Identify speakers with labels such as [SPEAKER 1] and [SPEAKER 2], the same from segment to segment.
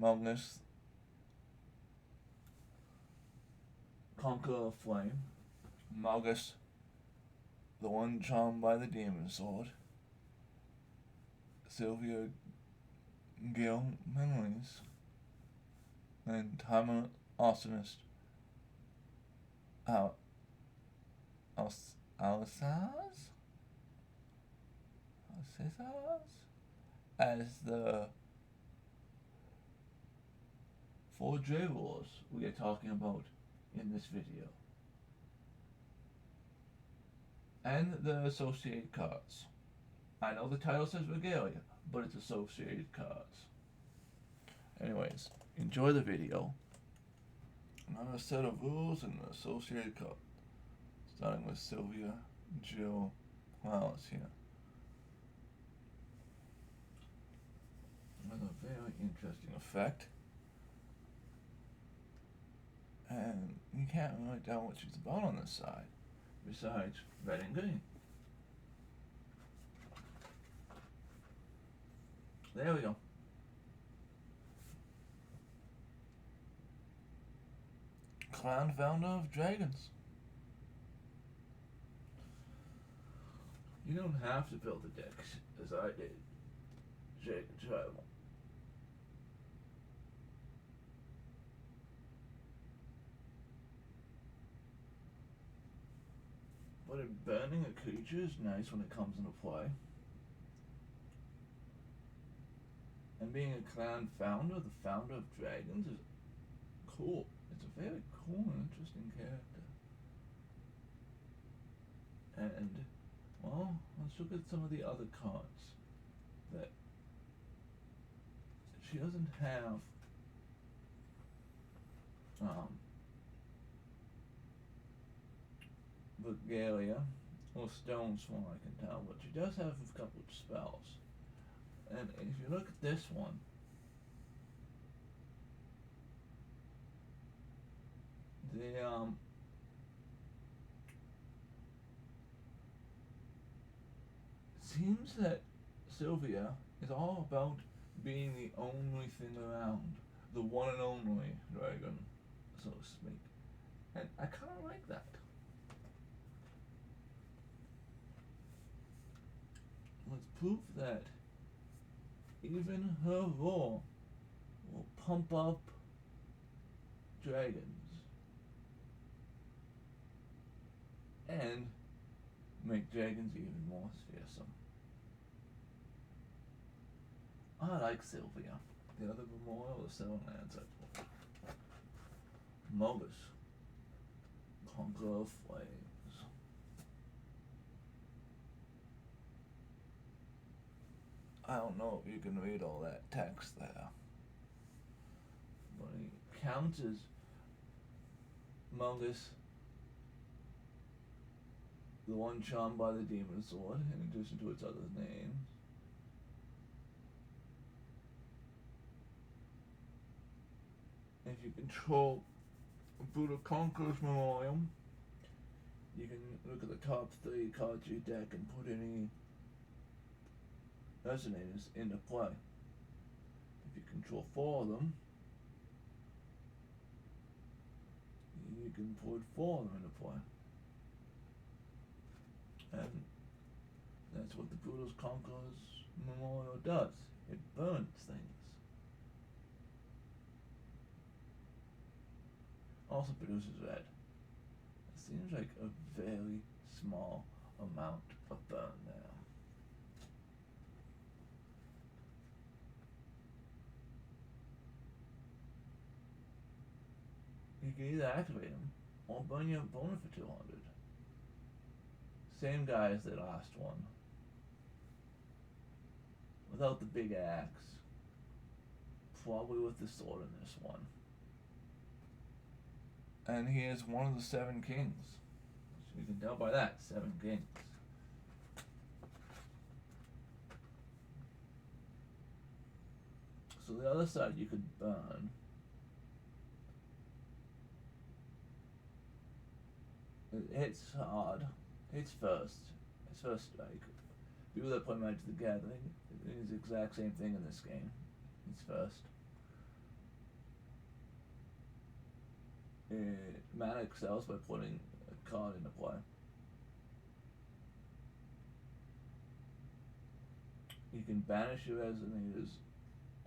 [SPEAKER 1] Magnus, Conqueror of Flame, Magus, the one charmed by the demon sword, Sylvia Gil Memories, and Timer Arsonist, Alcaz as the 4J rules we are talking about in this video, and the associated cards. I know the title says Regelia, but it's associated cards. Anyways, enjoy the video. Another set of rules and the associated cards. Starting with Sylvia Jill Wallace here. Another very interesting effect. And you can't really tell what she's about on this side, besides red and green. There we go. Clan founder of dragons. You don't have to build the decks as I did. Dragon Tribal. But burning a creature is nice when it comes into play. And being a clan founder, the founder of dragons, is cool. It's a very cool and interesting character. And, well, let's look at some of the other cards that she doesn't have. Regelia or Stone Swarm, I can tell, but she does have a couple of spells. And if you look at this one, seems that Sylvia is all about being the only thing around, the one and only dragon, so to speak. And I kind of like that. Let's prove that even her roar will pump up dragons and make dragons even more fearsome. I like Sylvia. The other Memorial of Seven Lands. Mogus, Conqueror of Flames. I don't know if you can read all that text there. But he counters Mogus, the one charmed by the demon sword, in addition to its other names. If you control Buddha Conqueror's Memorial, you can look at the top 3 cards of your deck and put any resonators into play. If you control 4 of them, you can put 4 of them into play. And that's what the Buddha's Conqueror's Memorial does. It burns things. Also produces red. It seems like a very small amount of burn there. You can either activate him or burn your opponent for 200. Same guy as the last one. Without the big axe. Probably with the sword in this one. And he is one of the 7 kings. So you can tell by that, 7 kings. So the other side you could burn. It hits hard. Hits first. It's first strike. People that play Magic the Gathering, it is the exact same thing in this game. It's first. manic cells by putting a card into play. You can banish your resonators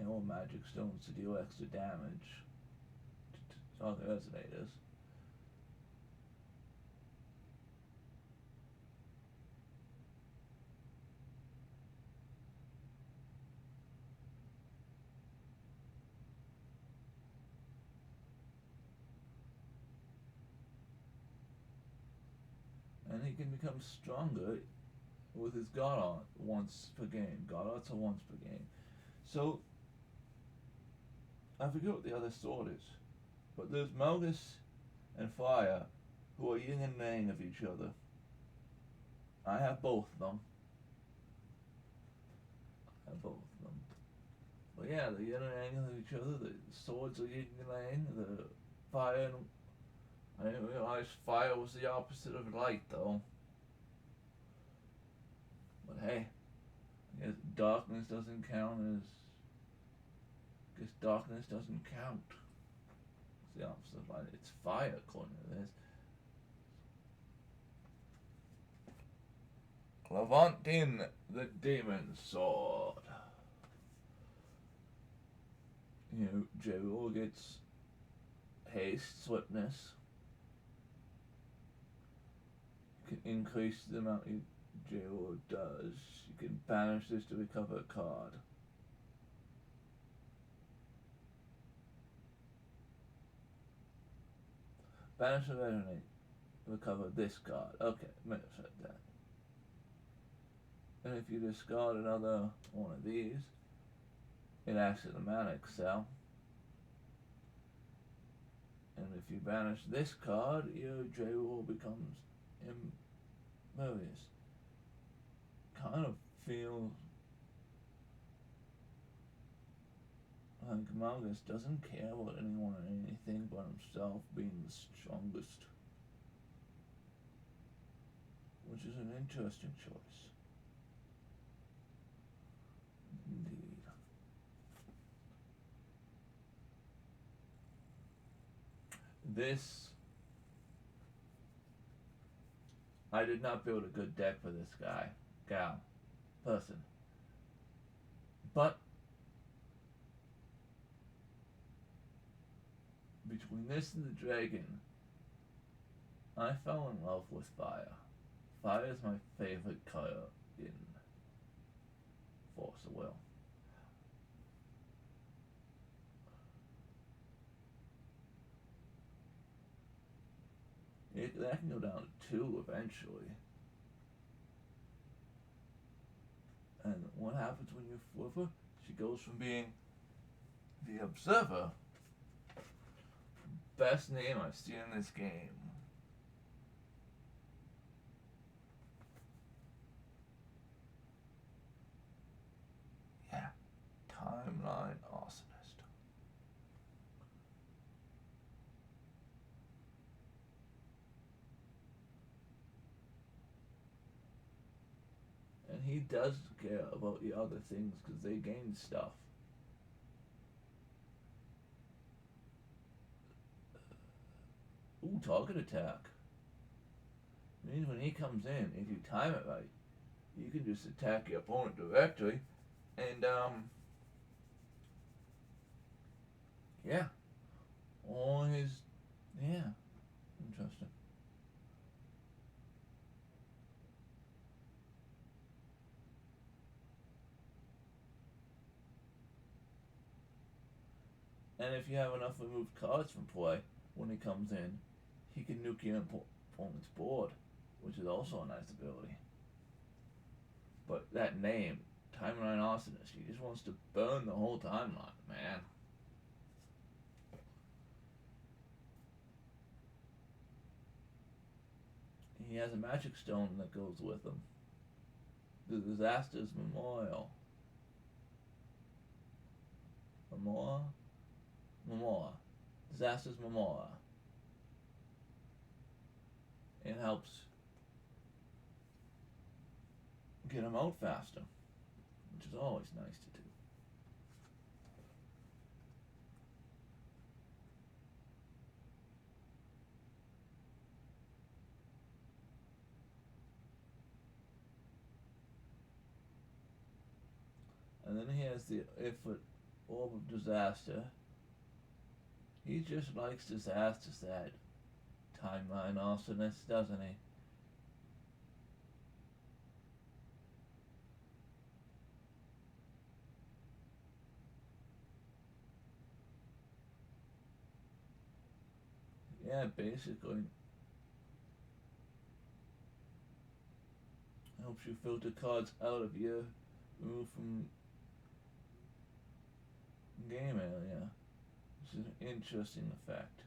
[SPEAKER 1] or magic stones to deal extra damage to other resonators. And he can become stronger with his God Art once per game. God Arts are once per game. So, I forget what the other sword is, but there's Malgus and Fire who are yin and yang of each other. I have both of them. But yeah, the yin and yang of each other. The swords are yin and yang. The fire and I didn't realize fire was the opposite of light, though. But hey, I guess darkness doesn't count as. I guess darkness doesn't count. It's the opposite of light. It's fire, according to this. Levantin, the demon sword. You know, J-Roll gets haste, swiftness. You can increase the amount J-Roll does. You can banish this to recover a card. Banish and resonate. Recover this card. Okay, may have said that. And if you discard another one of these, it acts as a manic cell. And if you banish this card, your J-Roll becomes impervious. Kind of feels like Malgus doesn't care about anyone or anything but himself being the strongest. Which is an interesting choice. Indeed. This, I did not build a good deck for this person. But between this and the dragon, I fell in love with fire. Fire is my favorite color in Force of Will. That can go down to 2 eventually. And what happens when you flip her? She goes from being the Observer, best name I've seen in this game. Yeah, Timeline Arsonist. And he does care about the other things because they gain stuff. Ooh, target attack. Means when he comes in, if you time it right, you can just attack your opponent directly, and yeah, all his, yeah, interesting. And if you have enough removed cards from play, when he comes in, he can nuke your opponent's board, which is also a nice ability. But that name, Timeline Arsonist, he just wants to burn the whole timeline, man. He has a magic stone that goes with him. The Disaster's Memorial. Disaster's Memorial. It helps get him out faster, which is always nice to do. And then he has the Ifrit Orb of Disaster. He just likes disasters, that timeline arsonist, doesn't he? Yeah, basically. Helps you filter cards out of your remove from game area. Which is an interesting effect.